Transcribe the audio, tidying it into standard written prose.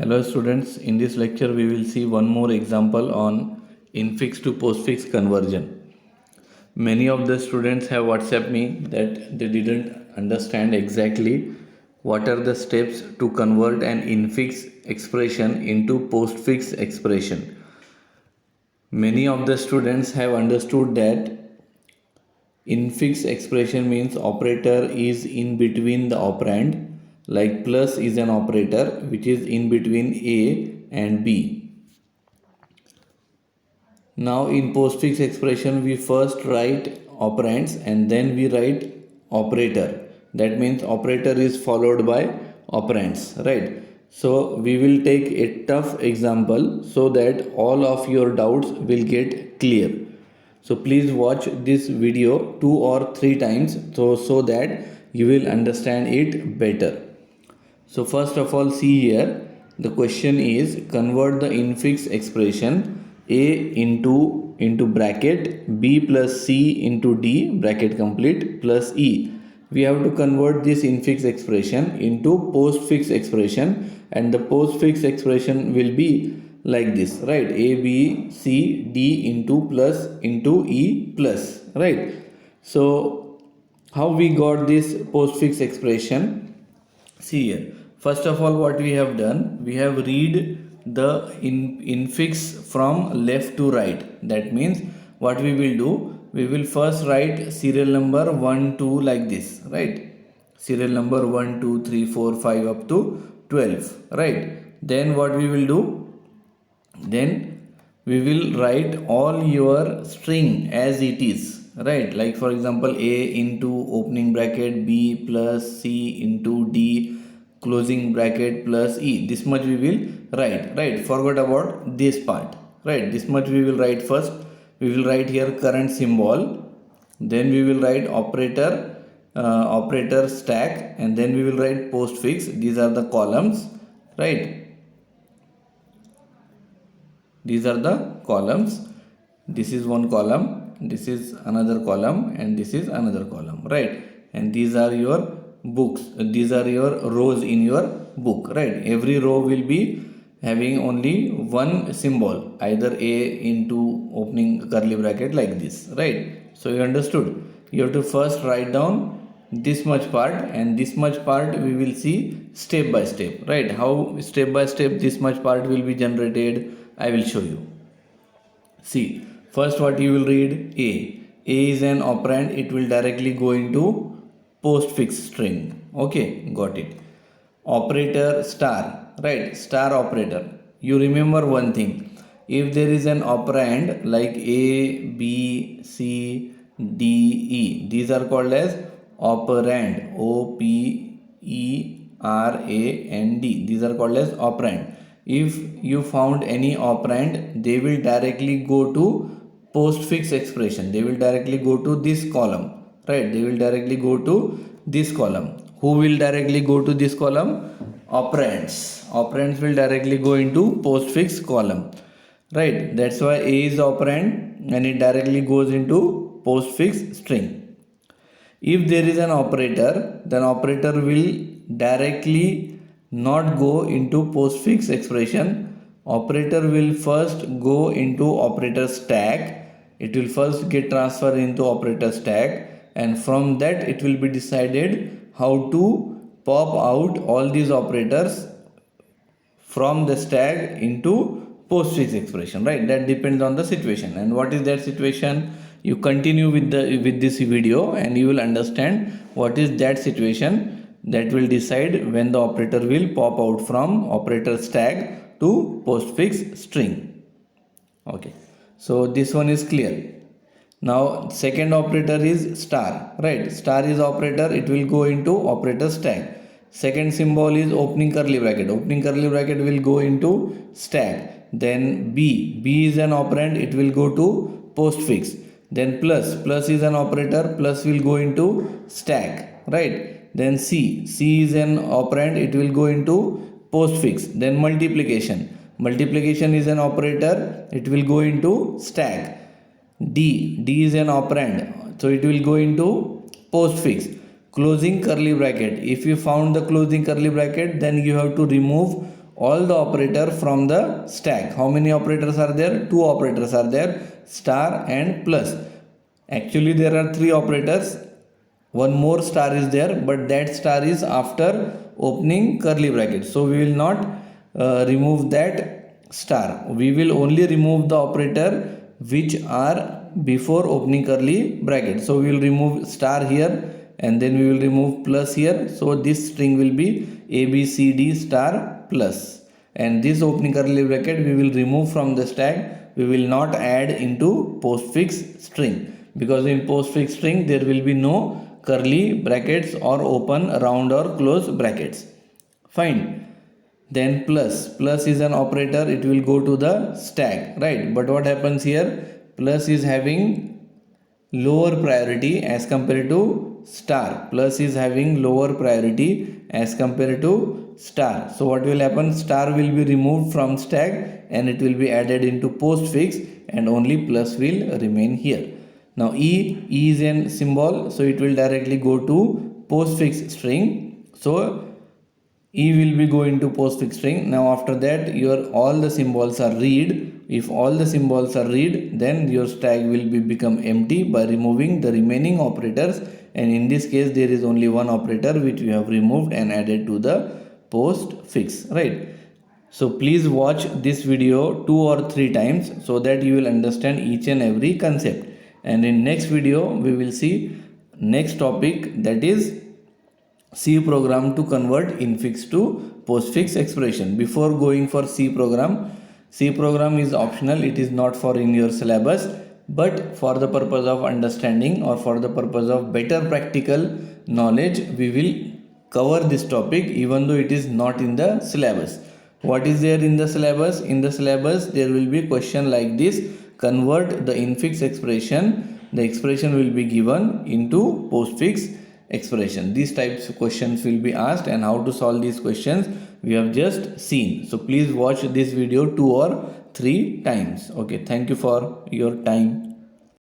Hello students, in this lecture we will see one more example on infix to postfix conversion. Many of the students have WhatsApp me that they didn't understand exactly what are the steps to convert an infix expression into postfix expression. Many of the students have understood that infix expression means operator is in between the operand, like plus is an operator which is in between A and B. Now in postfix expression we first write operands and then we write operator. That means operator is followed by operands, right? So we will take a tough example so that all of your doubts will get clear. So please watch this video 2 or 3 times so that you will understand it better. So first of all, see here, the question is convert the infix expression a into bracket b plus c into d bracket complete plus e. We have to convert this infix expression into postfix expression, and the postfix expression will be like this, right? A b c d into e plus, right? So how we got this postfix expression? See here, first of all what we have done, we have read the infix from left to right. That means what we will do, we will first write serial number 1 2 like this, right? Serial number 1 2 3 4 5 up to 12, right? Then what we will do, then we will write all your string as it is, right? Like for example, a into opening bracket b plus c into d closing bracket plus e. This much we will write, right? Forgot about this part, right? This much we will write first. We will write here current symbol, then we will write operator stack, and then we will write postfix. These are the columns, right? These are the columns. This is one column, this is another column, and this is another column, right? And these are your books, these are your rows in your book, right? Every row will be having only one symbol, either a into opening curly bracket like this, right? So you understood. You have to first write down this much part, and this much part we will see step by step, right? How step by step this much part will be generated, I will show you. See, first what you will read, a is an operand, it will directly go into postfix string. Okay, got it. Operator star, right? Star operator. You remember one thing, if there is an operand like a b c d e, these are called as operand, o p e r a n d. These are called as operand. If you found any operand, they will directly go to postfix expression. They will directly go to this column, right? They will directly go to this column. Who will directly go to this column? Operands. Operands will directly go into postfix column, right? That's why a is operand and it directly goes into postfix string. If there is an operator, then operator will directly not go into postfix expression. Operator will first go into operator stack. It will first get transferred into operator stack, and from that it will be decided how to pop out all these operators from the stack into postfix expression, right? That depends on the situation. And what is that situation? You continue with this video and you will understand what is that situation that will decide when the operator will pop out from operator stack to postfix string. Okay, so this one is clear. Now second operator is star, right? Star is operator, it will go into operator stack. Second symbol is opening curly bracket. Opening curly bracket will go into stack. Then b is an operand, it will go to postfix. Then plus is an operator, plus will go into stack, right? Then c is an operand, it will go into postfix. Then multiplication is an operator, it will go into stack. D is an operand, so it will go into postfix. Closing curly bracket, if you found the closing curly bracket, then you have to remove all the operator from the stack. How many operators are there? Two operators are there, star and plus. Actually there are three operators, one more star is there, but that star is after opening curly bracket, so we will not remove that star. We will only remove the operator which are before opening curly bracket. So we will remove star here and then we will remove plus here. So this string will be ABCD star plus, and this opening curly bracket we will remove from the stack. We will not add into postfix string, because in postfix string there will be no curly brackets or open, round or close brackets. Fine. Then plus is an operator, it will go to the stack, right? But what happens here? Plus is having lower priority as compared to star. Plus is having lower priority as compared to star. So what will happen? Star will be removed from stack and it will be added into postfix, and only plus will remain here. Now E is an symbol, so it will directly go to postfix string. So E will be going to postfix string. Now after that your all the symbols are read. If all the symbols are read, then your stack will be become empty by removing the remaining operators, and in this case there is only one operator which we have removed and added to the postfix, right? So please watch this video 2 or 3 times so that you will understand each and every concept. And in next video we will see next topic, that is C program to convert infix to postfix expression. Before going for C program is optional, it is not for in your syllabus, but for the purpose of understanding or for the purpose of better practical knowledge we will cover this topic even though it is not in the syllabus. What is there in the syllabus? In the syllabus there will be question like this: convert the infix expression, the expression will be given into postfix expression. These types of questions will be asked, and how to solve these questions we have just seen. So please watch this video 2 or 3 times. Okay, thank you for your time.